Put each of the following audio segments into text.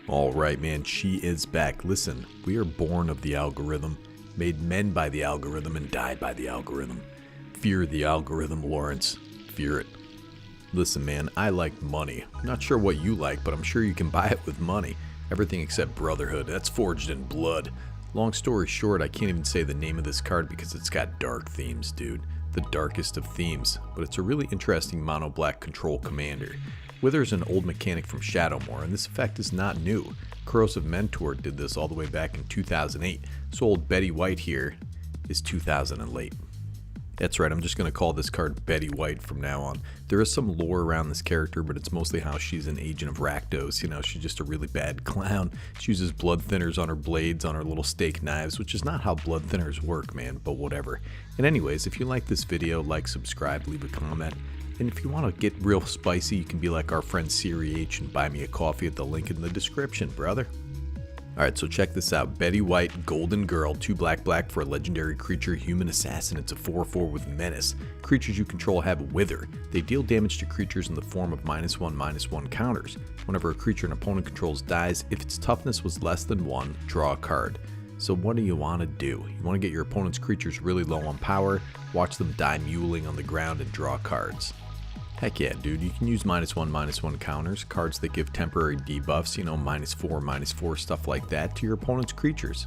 Alright, man, she is back. Listen, we are born of the algorithm, made men by the algorithm, and died by the algorithm. Fear the algorithm, Lawrence. Fear it. Listen, man, I like money. I'm not sure what you like, but I'm sure you can buy it with money. Everything except brotherhood. That's forged in blood. Long story short, I can't even say the name of this card because it's got dark themes, dude. The darkest of themes. But it's a really interesting mono-black control commander. Wither is an old mechanic from Shadowmoor, and this effect is not new. Corrosive Mentor did this all the way back in 2008, so old Betty White here is 2000 and late. That's right, I'm just going to call this card Betty White from now on. There is some lore around this character, but it's mostly how she's an agent of Rakdos. You know, she's just a really bad clown. She uses blood thinners on her blades, on her little steak knives, which is not how blood thinners work, man, but whatever. And anyways, if you like this video, like, subscribe, leave a comment. And if you want to get real spicy, you can be like our friend Siri H and buy me a coffee at the link in the description, brother. Alright, so check this out. Betty White, Golden Girl, 2 black for a legendary creature, human assassin. It's a 4/4 with menace. Creatures you control have Wither. They deal damage to creatures in the form of -1/-1 counters. Whenever a creature an opponent controls dies, if its toughness was less than 1, draw a card. So what do you want to do? You want to get your opponent's creatures really low on power, watch them die muling on the ground, and draw cards. Heck yeah, dude, you can use -1/-1 counters, cards that give temporary debuffs, you know, -4/-4, stuff like that, to your opponent's creatures.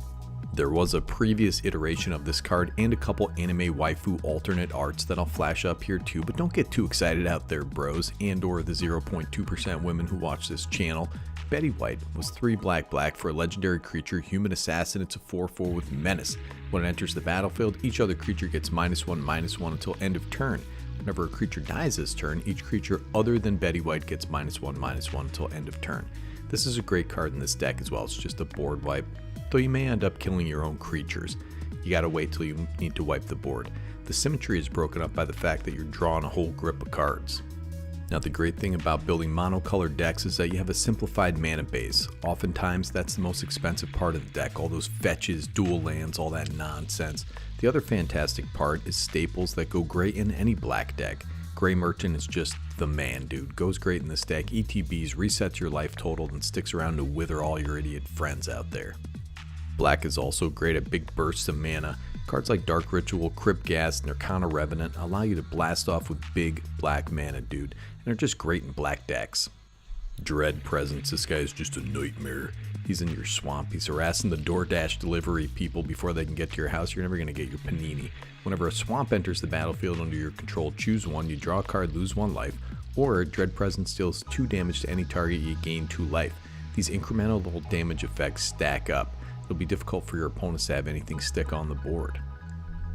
There was a previous iteration of this card and a couple anime waifu alternate arts that I'll flash up here too, but don't get too excited out there, bros, and or the 0.2% women who watch this channel. Betty White was 3 black for a legendary creature, human assassin. It's a 4/4 with menace. When it enters the battlefield, each other creature gets -1/-1 until end of turn. Whenever a creature dies this turn, each creature other than Betty White gets -1/-1 until end of turn. This is a great card in this deck as well. It's just a board wipe, though you may end up killing your own creatures. You gotta wait till you need to wipe the board. The symmetry is broken up by the fact that you're drawing a whole grip of cards. Now the great thing about building monocolored decks is that you have a simplified mana base. Oftentimes that's the most expensive part of the deck, all those fetches, dual lands, all that nonsense. The other fantastic part is staples that go great in any black deck. Grey Merchant is just the man, dude. Goes great in this deck, ETBs, resets your life total, and sticks around to wither all your idiot friends out there. Black is also great at big bursts of mana. Cards like Dark Ritual, Crypt Ghast, and Arcana Revenant allow you to blast off with big black mana, dude, and they're just great in black decks. Dread Presence, this guy is just a nightmare. He's in your swamp, he's harassing the DoorDash delivery people before they can get to your house. You're never going to get your panini. Whenever a swamp enters the battlefield under your control, choose one, you draw a card, lose 1 life, or Dread Presence deals 2 damage to any target, you gain 2 life. These incremental little damage effects stack up. It'll be difficult for your opponents to have anything stick on the board.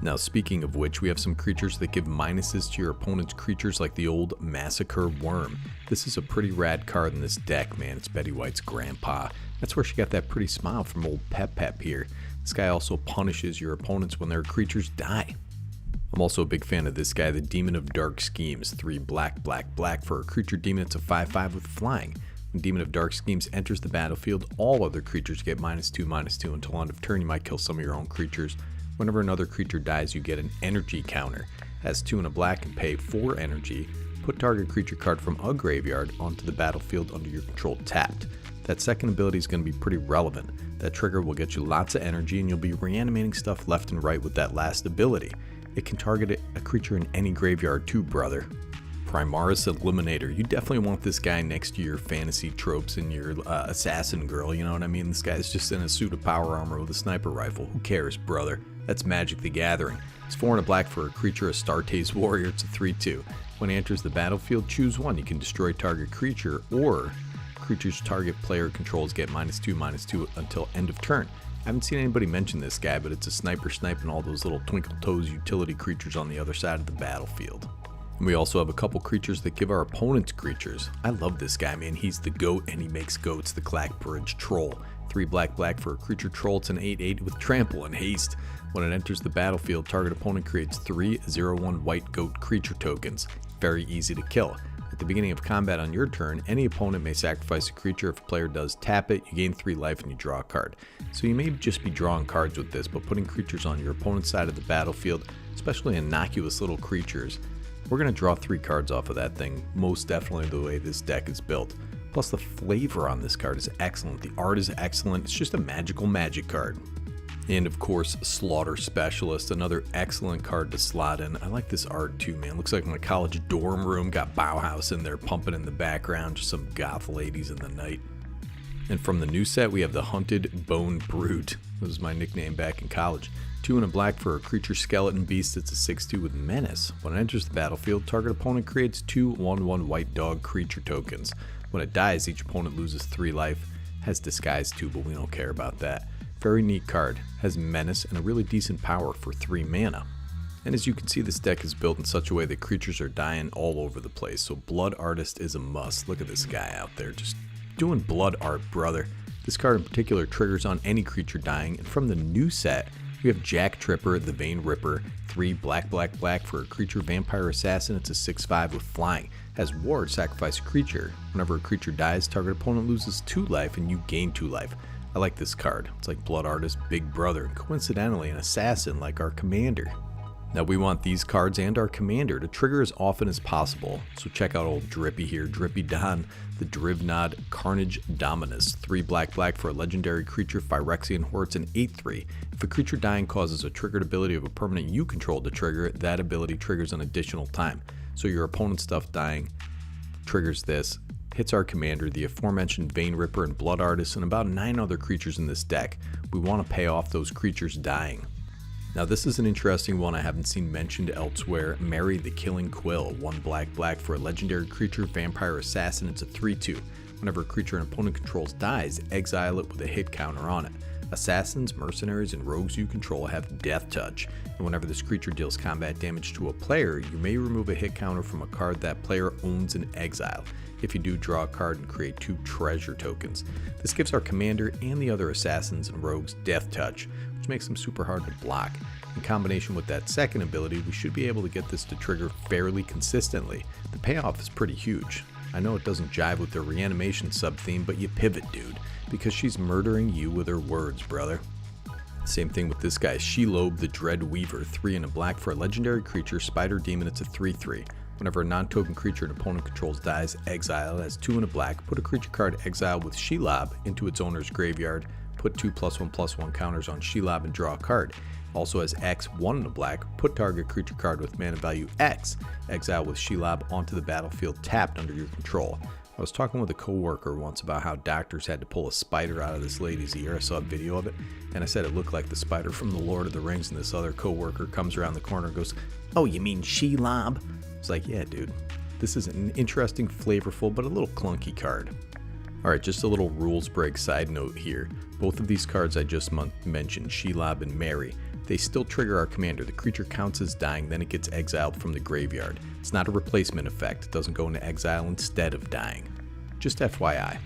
Now speaking of which, we have some creatures that give minuses to your opponent's creatures like the old Massacre Worm. This is a pretty rad card in this deck, man. It's Betty White's grandpa. That's where she got that pretty smile from old Pep here. This guy also punishes your opponents when their creatures die. I'm also a big fan of this guy, the Demon of Dark Schemes. 3 black for a creature demon. It's a 5/5 with flying. When Demon of Dark Schemes enters the battlefield, all other creatures get -2/-2 until end of turn. You might kill some of your own creatures. Whenever another creature dies, you get an energy counter. Has 2 and a black and pay 4 energy. Put target creature card from a graveyard onto the battlefield under your control tapped. That second ability is going to be pretty relevant. That trigger will get you lots of energy and you'll be reanimating stuff left and right with that last ability. It can target a creature in any graveyard too, brother. Primaris Eliminator. You definitely want this guy next to your fantasy tropes and your assassin girl, you know what I mean? This guy's just in a suit of power armor with a sniper rifle. Who cares, brother? That's Magic the Gathering. It's 4 and a black for a creature, a Startaze Warrior. It's a 3/2. When it enters the battlefield, choose one. You can destroy target creature, or creature's target player controls get -2/-2 until end of turn. I haven't seen anybody mention this guy, but it's a sniper sniping all those little Twinkle Toes utility creatures on the other side of the battlefield. And we also have a couple creatures that give our opponents creatures. I love this guy, man. He's the goat and he makes goats, the Clackbridge Troll. 3 black for a creature troll. It's an 8/8 with trample and haste. When it enters the battlefield, target opponent creates 3 0/1 white goat creature tokens. Very easy to kill. At the beginning of combat on your turn, any opponent may sacrifice a creature. If a player does tap it, you gain 3 life and you draw a card. So you may just be drawing cards with this, but putting creatures on your opponent's side of the battlefield, especially innocuous little creatures, we're going to draw 3 cards off of that thing, most definitely the way this deck is built. Plus the flavor on this card is excellent. The art is excellent. It's just a magical magic card. And of course, Slaughter Specialist, another excellent card to slot in. I like this art too, man. Looks like my college dorm room. Got Bauhaus in there pumping in the background. Just some goth ladies in the night. And from the new set, we have the Hunted Bone Brute. That was my nickname back in college. 2 and a black for a creature skeleton beast. It's a 6/2 with menace. When it enters the battlefield, target opponent creates 2 1/1 white dog creature tokens. When it dies, each opponent loses 3 life. Has disguise too, but we don't care about that. Very neat card. Has menace and a really decent power for 3 mana. And as you can see, this deck is built in such a way that creatures are dying all over the place. So Blood Artist is a must. Look at this guy out there just doing blood art, brother. This card in particular triggers on any creature dying. And from the new set, we have Jack Tripper, the Vein Ripper, 3 black for a creature vampire assassin. It's a 6/5 with flying. Has ward, sacrifice a creature. Whenever a creature dies, target opponent loses 2 life and you gain 2 life. I like this card. It's like Blood Artist, Big Brother, and coincidentally an assassin like our commander. Now we want these cards and our commander to trigger as often as possible. So check out old Drippy here, Drippy Don, the Drivnod Carnage Dominus. 3 black for a legendary creature, Phyrexian Hordes, and 8/3. If a creature dying causes a triggered ability of a permanent you control to trigger, that ability triggers an additional time. So your opponent's stuff dying triggers this. Hits our commander, the aforementioned Vein Ripper and Blood Artist, and about 9 other creatures in this deck. We want to pay off those creatures dying. Now this is an interesting one I haven't seen mentioned elsewhere. Marry the Killing Quill. 1 black for a legendary creature, vampire assassin. It's a 3/2. Whenever a creature an opponent controls dies, exile it with a hit counter on it. Assassins, mercenaries, and rogues you control have Death Touch, and whenever this creature deals combat damage to a player, you may remove a hit counter from a card that player owns in exile. If you do, draw a card and create 2 treasure tokens. This gives our commander and the other assassins and rogues Death Touch, which makes them super hard to block. In combination with that second ability, we should be able to get this to trigger fairly consistently. The payoff is pretty huge. I know it doesn't jive with the reanimation sub-theme, but you pivot, dude, because she's murdering you with her words, brother. Same thing with this guy, Shelob the Dread Weaver. 3 and a black for a legendary creature, Spider Demon. It's a 3/3. Whenever a non-token creature an opponent controls dies, exile. It has 2 and a black. Put a creature card exile with Shelob into its owner's graveyard. Put 2 +1/+1 counters on Shelob and draw a card. Also has X, 1 and a black. Put target creature card with mana value X. Exile with Shelob onto the battlefield tapped under your control. I was talking with a coworker once about how doctors had to pull a spider out of this lady's ear. I saw a video of it, and I said it looked like the spider from the Lord of the Rings, and this other coworker comes around the corner and goes, "Oh, you mean Shelob?" It's like, yeah, dude. This is an interesting, flavorful, but a little clunky card. Alright, just a little rules break side note here. Both of these cards I just mentioned, Shelob and Mary, they still trigger our commander. The creature counts as dying, then it gets exiled from the graveyard. It's not a replacement effect. It doesn't go into exile instead of dying. Just FYI.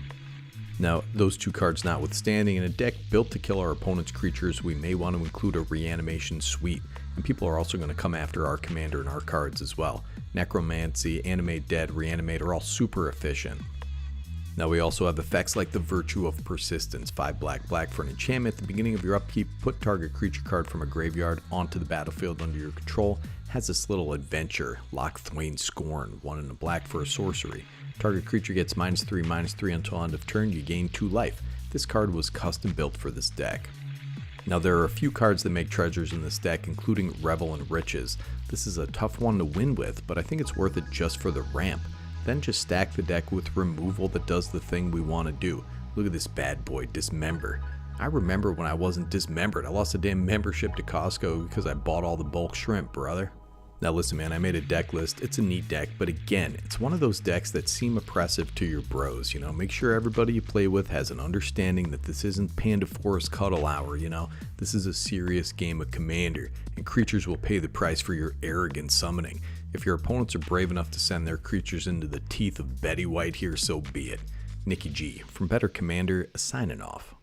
Now, those 2 cards notwithstanding, in a deck built to kill our opponent's creatures, we may want to include a reanimation suite. And people are also going to come after our commander and our cards as well. Necromancy, Animate Dead, Reanimate are all super efficient. Now we also have effects like the Virtue of Persistence. 5 black for an enchantment. At the beginning of your upkeep, put target creature card from a graveyard onto the battlefield under your control. Has this little adventure, Lock Thwain Scorn. 1 and a black for a sorcery. Target creature gets -3/-3 until end of turn. You gain 2 life. This card was custom built for this deck. Now there are a few cards that make treasures in this deck, including Revel and Riches. This is a tough one to win with, but I think it's worth it just for the ramp. Then just stack the deck with removal that does the thing we want to do. Look at this bad boy, Dismember. I remember when I wasn't dismembered. I lost a damn membership to Costco because I bought all the bulk shrimp, brother. Now listen, man, I made a deck list. It's a neat deck, but again, it's one of those decks that seem oppressive to your bros, you know. Make sure everybody you play with has an understanding that this isn't Panda Forest Cuddle Hour, you know. This is a serious game of Commander, and creatures will pay the price for your arrogant summoning. If your opponents are brave enough to send their creatures into the teeth of Betty White here, so be it. Nikki G, from Better Commander, signing off.